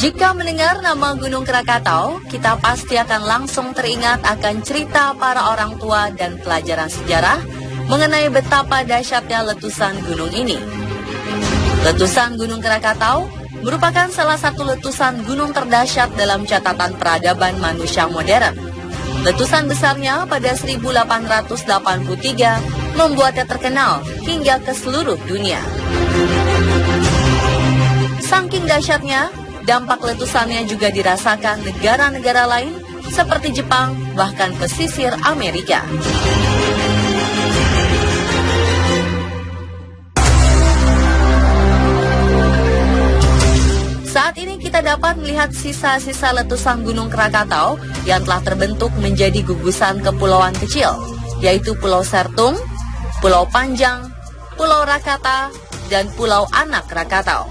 Jika mendengar nama Gunung Krakatau, kita pasti akan langsung teringat akan cerita para orang tua dan pelajaran sejarah mengenai betapa dahsyatnya letusan gunung ini. Letusan Gunung Krakatau merupakan salah satu letusan gunung terdahsyat dalam catatan peradaban manusia modern. Letusan besarnya pada 1883 membuatnya terkenal hingga ke seluruh dunia. Saking dahsyatnya, dampak letusannya juga dirasakan negara-negara lain seperti Jepang, bahkan pesisir Amerika. Saat ini kita dapat melihat sisa-sisa letusan Gunung Krakatau yang telah terbentuk menjadi gugusan kepulauan kecil, yaitu Pulau Sertung, Pulau Panjang, Pulau Rakata, dan Pulau Anak Krakatau.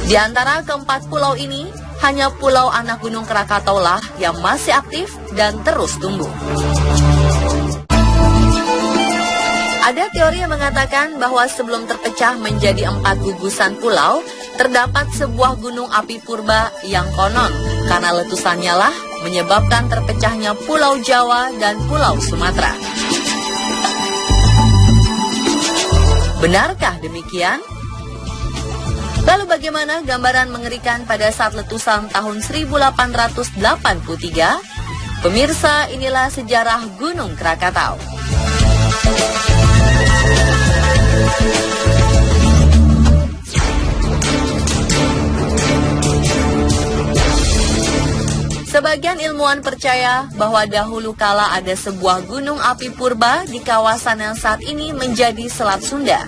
Di antara keempat pulau ini, hanya Pulau Anak Gunung Krakatau lah yang masih aktif dan terus tumbuh. Ada teori yang mengatakan bahwa sebelum terpecah menjadi 4 gugusan pulau, terdapat sebuah gunung api purba yang konon karena letusannya lah menyebabkan terpecahnya Pulau Jawa dan Pulau Sumatera. Benarkah demikian? Lalu bagaimana gambaran mengerikan pada saat letusan tahun 1883? Pemirsa, inilah sejarah Gunung Krakatau. Sebagian ilmuwan percaya bahwa dahulu kala ada sebuah gunung api purba di kawasan yang saat ini menjadi Selat Sunda.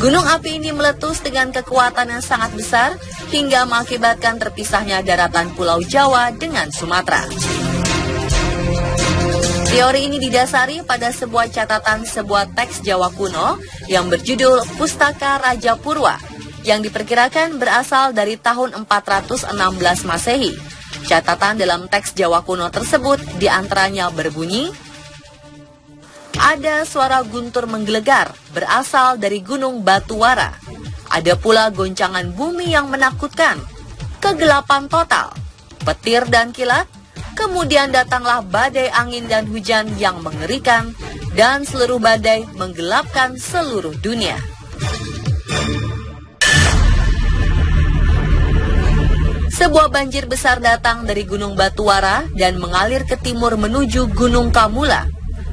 Gunung api ini meletus dengan kekuatan yang sangat besar hingga mengakibatkan terpisahnya daratan Pulau Jawa dengan Sumatera. Teori ini didasari pada sebuah catatan sebuah teks Jawa kuno yang berjudul Pustaka Raja Purwa yang diperkirakan berasal dari tahun 416 Masehi. Catatan dalam teks Jawa kuno tersebut diantaranya berbunyi, ada suara guntur menggelegar berasal dari Gunung Batuwara. Ada pula goncangan bumi yang menakutkan, kegelapan total, petir dan kilat. Kemudian datanglah badai angin dan hujan yang mengerikan, dan seluruh badai menggelapkan seluruh dunia. Sebuah banjir besar datang dari Gunung Batuwara dan mengalir ke timur menuju Gunung Kamula.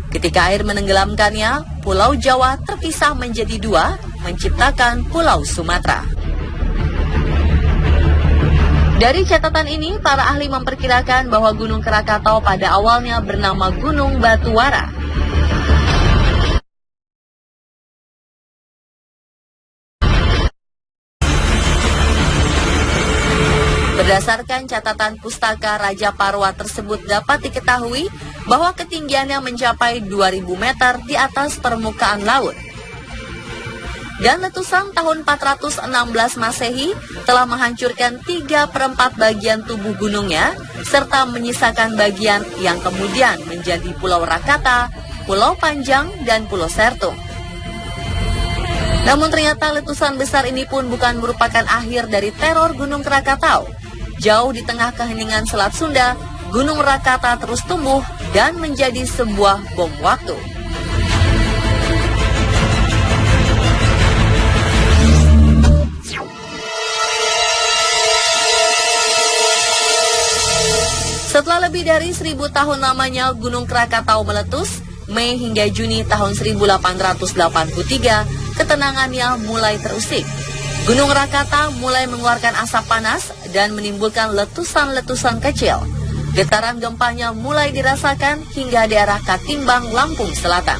Ketika air menenggelamkannya, Pulau Jawa terpisah menjadi 2, menciptakan Pulau Sumatera. Dari catatan ini, para ahli memperkirakan bahwa Gunung Krakatau pada awalnya bernama Gunung Batuwara. Berdasarkan catatan Pustaka Raja Parwa tersebut dapat diketahui bahwa ketinggiannya mencapai 2000 meter di atas permukaan laut. Dan letusan tahun 416 Masehi telah menghancurkan 3/4 bagian tubuh gunungnya, serta menyisakan bagian yang kemudian menjadi Pulau Rakata, Pulau Panjang, dan Pulau Sertung. Namun ternyata letusan besar ini pun bukan merupakan akhir dari teror Gunung Krakatau. Jauh di tengah keheningan Selat Sunda, Gunung Rakata terus tumbuh dan menjadi sebuah bom waktu. Setelah lebih dari 1000 tahun lamanya Gunung Krakatau meletus, Mei hingga Juni tahun 1883, ketenangannya mulai terusik. Gunung Rakata mulai mengeluarkan asap panas dan menimbulkan letusan-letusan kecil. Getaran gempanya mulai dirasakan hingga daerah Katimbang, Lampung Selatan.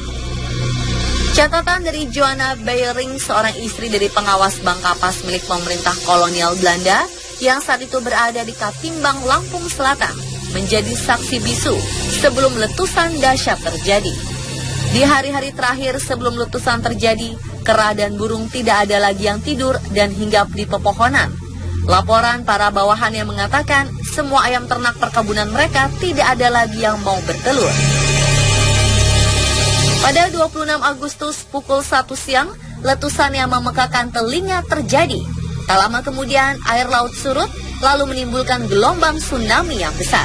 Catatan dari Joanna Beyering, seorang istri dari pengawas bank kapas milik pemerintah kolonial Belanda yang saat itu berada di Katimbang, Lampung Selatan, menjadi saksi bisu sebelum letusan dahsyat terjadi. Di hari-hari terakhir sebelum letusan terjadi, kera dan burung tidak ada lagi yang tidur dan hinggap di pepohonan. Laporan para bawahan yang mengatakan semua ayam ternak perkebunan mereka tidak ada lagi yang mau bertelur. Pada 26 Agustus pukul 1 siang, letusan yang memekakan telinga terjadi. Tak lama kemudian, air laut surut, lalu menimbulkan gelombang tsunami yang besar.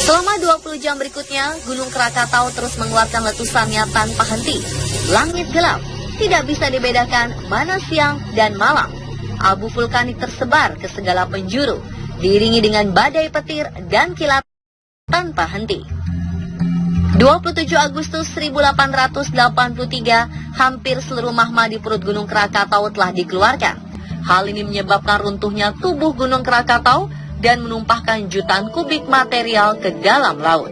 Selama 20 jam berikutnya, Gunung Krakatau terus mengeluarkan letusannya tanpa henti. Langit gelap, tidak bisa dibedakan mana siang dan malam. Abu vulkanik tersebar ke segala penjuru, diiringi dengan badai petir dan kilat tanpa henti. 27 Agustus 1883, hampir seluruh magma di perut Gunung Krakatau telah dikeluarkan. Hal ini menyebabkan runtuhnya tubuh Gunung Krakatau dan menumpahkan jutaan kubik material ke dalam laut.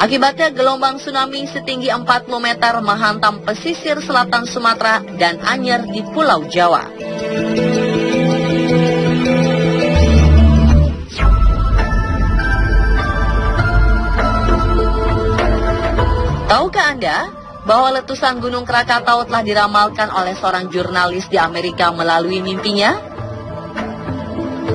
Akibatnya gelombang tsunami setinggi 40 meter menghantam pesisir selatan Sumatera dan Anyer di Pulau Jawa. Tahukah Anda bahwa letusan Gunung Krakatau telah diramalkan oleh seorang jurnalis di Amerika melalui mimpinya?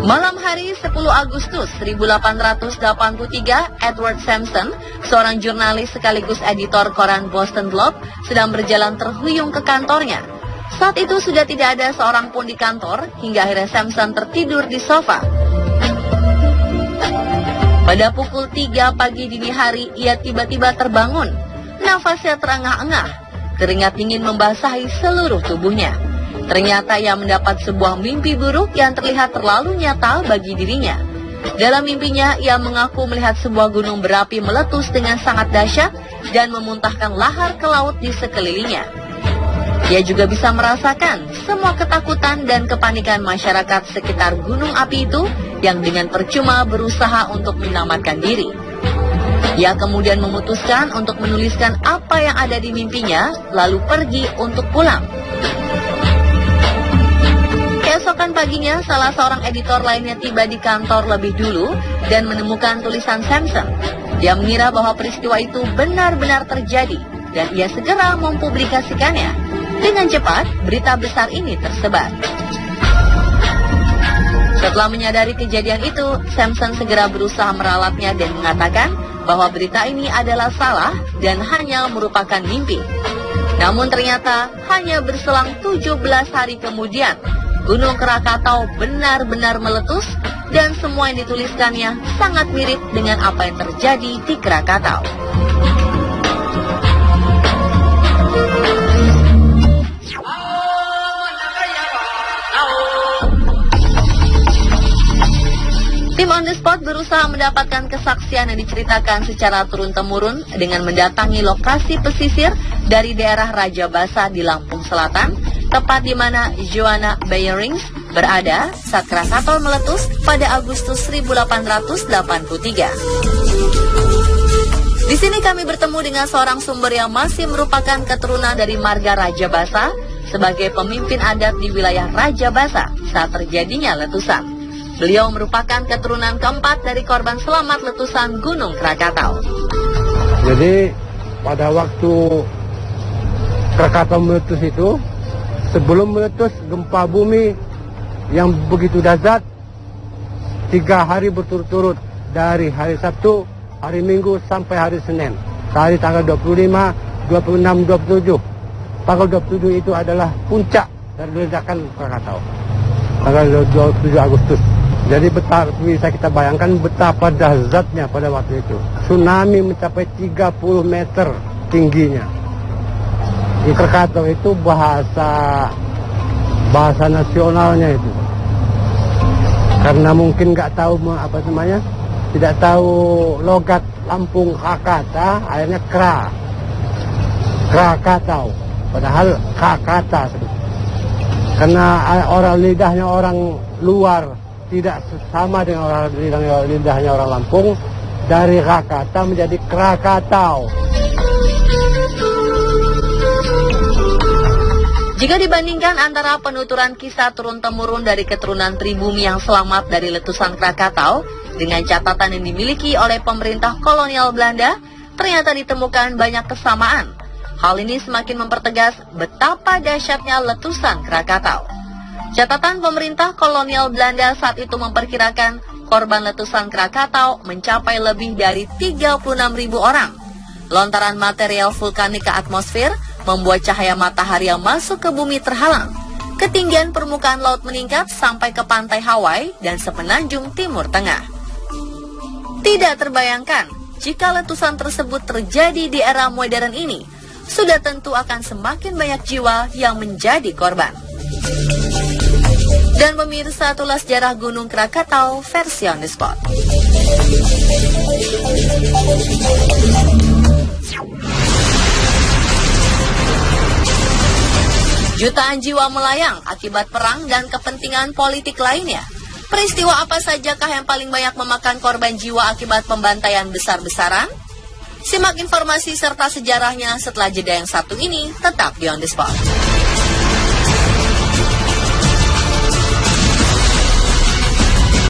Malam hari 10 Agustus 1883, Edward Sampson, seorang jurnalis sekaligus editor koran Boston Globe, sedang berjalan terhuyung ke kantornya. Saat itu sudah tidak ada seorang pun di kantor, hingga akhirnya Sampson tertidur di sofa. Pada pukul 3 pagi dini hari, ia tiba-tiba terbangun. Nafasnya terengah-engah, keringat dingin membasahi seluruh tubuhnya. Ternyata ia mendapat sebuah mimpi buruk yang terlihat terlalu nyata bagi dirinya. Dalam mimpinya, ia mengaku melihat sebuah gunung berapi meletus dengan sangat dahsyat dan memuntahkan lahar ke laut di sekelilingnya. Ia juga bisa merasakan semua ketakutan dan kepanikan masyarakat sekitar gunung api itu yang dengan percuma berusaha untuk menyelamatkan diri. Ia kemudian memutuskan untuk menuliskan apa yang ada di mimpinya, lalu pergi untuk pulang. Keesokan paginya, salah seorang editor lainnya tiba di kantor lebih dulu dan menemukan tulisan Sampson. Dia mengira bahwa peristiwa itu benar-benar terjadi dan ia segera mempublikasikannya. Dengan cepat, berita besar ini tersebar. Setelah menyadari kejadian itu, Sampson segera berusaha meralatnya dan mengatakan bahwa berita ini adalah salah dan hanya merupakan mimpi. Namun ternyata hanya berselang 17 hari kemudian, Gunung Krakatau benar-benar meletus dan semua yang dituliskannya sangat mirip dengan apa yang terjadi di Krakatau. Tim On The Spot berusaha mendapatkan kesaksian yang diceritakan secara turun-temurun dengan mendatangi lokasi pesisir dari daerah Raja Basa di Lampung Selatan, tepat di mana Joanna Bayerings berada saat Krakatau meletus pada Agustus 1883. Di sini kami bertemu dengan seorang sumber yang masih merupakan keturunan dari marga Raja Basa sebagai pemimpin adat di wilayah Raja Basa saat terjadinya letusan. Beliau merupakan keturunan keempat dari korban selamat letusan Gunung Krakatau. Jadi pada waktu Krakatau meletus itu, sebelum meletus gempa bumi yang begitu dahsyat, 3 hari berturut-turut dari hari Sabtu, hari Minggu sampai hari Senin. Hari tanggal 25, 26, 27. Tanggal 27 itu adalah puncak dari ledakan Krakatau. Tanggal 27 Agustus. Jadi bisa kita bayangkan betapa dahsyatnya pada waktu itu. Tsunami mencapai 30 meter tingginya. Di Krakatau itu bahasa nasionalnya itu. Karena mungkin nggak tahu apa namanya, tidak tahu logat Lampung Krakata, akhirnya Krakatau. Padahal Krakata. Karena orang lidahnya orang luar tidak sama dengan lidahnya orang Lampung, dari Krakata menjadi Krakatau. Jika dibandingkan antara penuturan kisah turun-temurun dari keturunan pribumi yang selamat dari letusan Krakatau dengan catatan yang dimiliki oleh pemerintah kolonial Belanda, ternyata ditemukan banyak kesamaan. Hal ini semakin mempertegas betapa dahsyatnya letusan Krakatau. Catatan pemerintah kolonial Belanda saat itu memperkirakan korban letusan Krakatau mencapai lebih dari 36.000 orang. Lontaran material vulkanik ke atmosfer membuat cahaya matahari yang masuk ke bumi terhalang. Ketinggian permukaan laut meningkat sampai ke pantai Hawaii dan semenanjung Timur Tengah. Tidak terbayangkan jika letusan tersebut terjadi di era modern ini, sudah tentu akan semakin banyak jiwa yang menjadi korban. Dan pemirsa, itulah sejarah Gunung Krakatau versi On The Spot. Jutaan jiwa melayang akibat perang dan kepentingan politik lainnya. Peristiwa apa sajakah yang paling banyak memakan korban jiwa akibat pembantaian besar-besaran? Simak informasi serta sejarahnya setelah jeda yang satu ini, tetap di On The Spot.